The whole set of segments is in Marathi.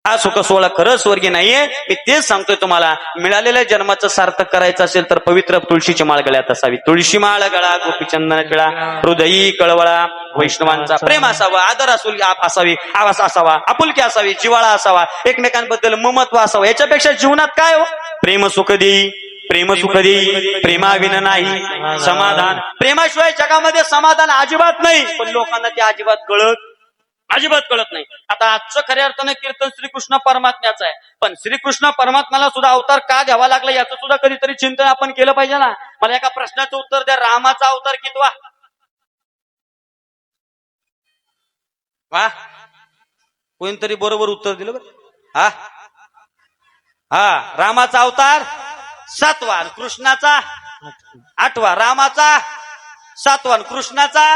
हा सुख सोहळा खरं स्वर्गीय नाहीये. मी तेच सांगतोय तुम्हाला, मिळालेल्या जन्माचं सार्थक करायचं असेल तर पवित्र तुळशीची माळ गळ्यात असावी. तुळशी माळ गळा, गोपीचंदन गळा, हृदयी कळवळा, वैष्णवांचा प्रेम असावा, आदर असावी, आवास असावा, आपुलकी असावी, जिवाळा असावा, एकमेकांबद्दल ममत्व असावं. याच्यापेक्षा जीवनात काय हो? प्रेम सुख देई, प्रेम सुख देई, प्रेमाविन नाही समाधान. प्रेमाशिवाय जगामध्ये समाधान अजिबात नाही, पण लोकांना ते अजिबात कळत नाही. आता आजचं खऱ्या अर्थानं कीर्तन श्रीकृष्ण परमात्म्याचं आहे, पण श्रीकृष्ण परमात्म्याला सुद्धा अवतार का घ्यावा लागला याचं सुद्धा कधीतरी चिंतन आपण केलं पाहिजे ना. मला एका प्रश्नाचं उत्तर द्या, रामाचा अवतार कितवा? वा, कोणतरी बरोबर उत्तर दिलं बरं. हा, रामाचा अवतार 7वा, कृष्णाचा 8वा. रामाचा 7वा, कृष्णाचा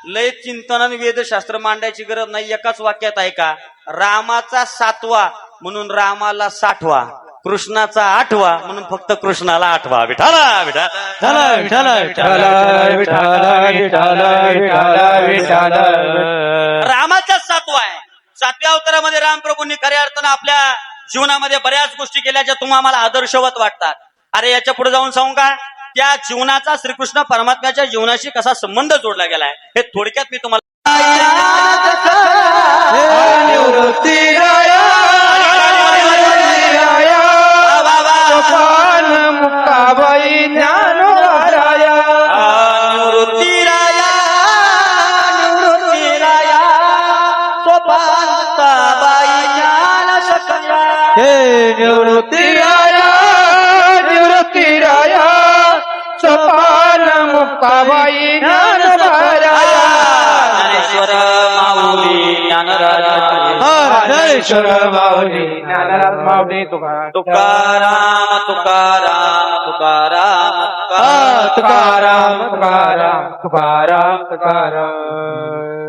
लय चिंतन आणि वेदशास्त्र मांडायची गरज नाही, एकाच वाक्यात आहे का? रामाचा 7वा म्हणून रामाला 60वा, कृष्णाचा 8वा म्हणून फक्त कृष्णाला 8वा. विठाला विठाला विठाला विठाला. रामाचा 7वा आहे. 7व्या अवतारामध्ये रामप्रभूंनी खऱ्या अर्थानं आपल्या जीवनामध्ये बऱ्याच गोष्टी केल्या ज्या तुम्हाला आम्हाला आदर्शवत वाटतात. अरे याच्या पुढे जाऊन सांगू का? त्या जीवनाचा श्रीकृष्ण परमात्म्याच्या जीवनाशी कसा संबंध जोडला गेलाय हे थोडक्यात मी तुम्हाला सोपान मुक्ताबाई ज्ञानराया. ज्ञानेश्वर माऊली ज्ञानराजा, ज्ञानेश्वर माऊली ज्ञानराज माऊली. तुकाराम तुकाराम तुकाराम तुकाराम तुकाराम तुकाराम तुकाराम तुकाराम.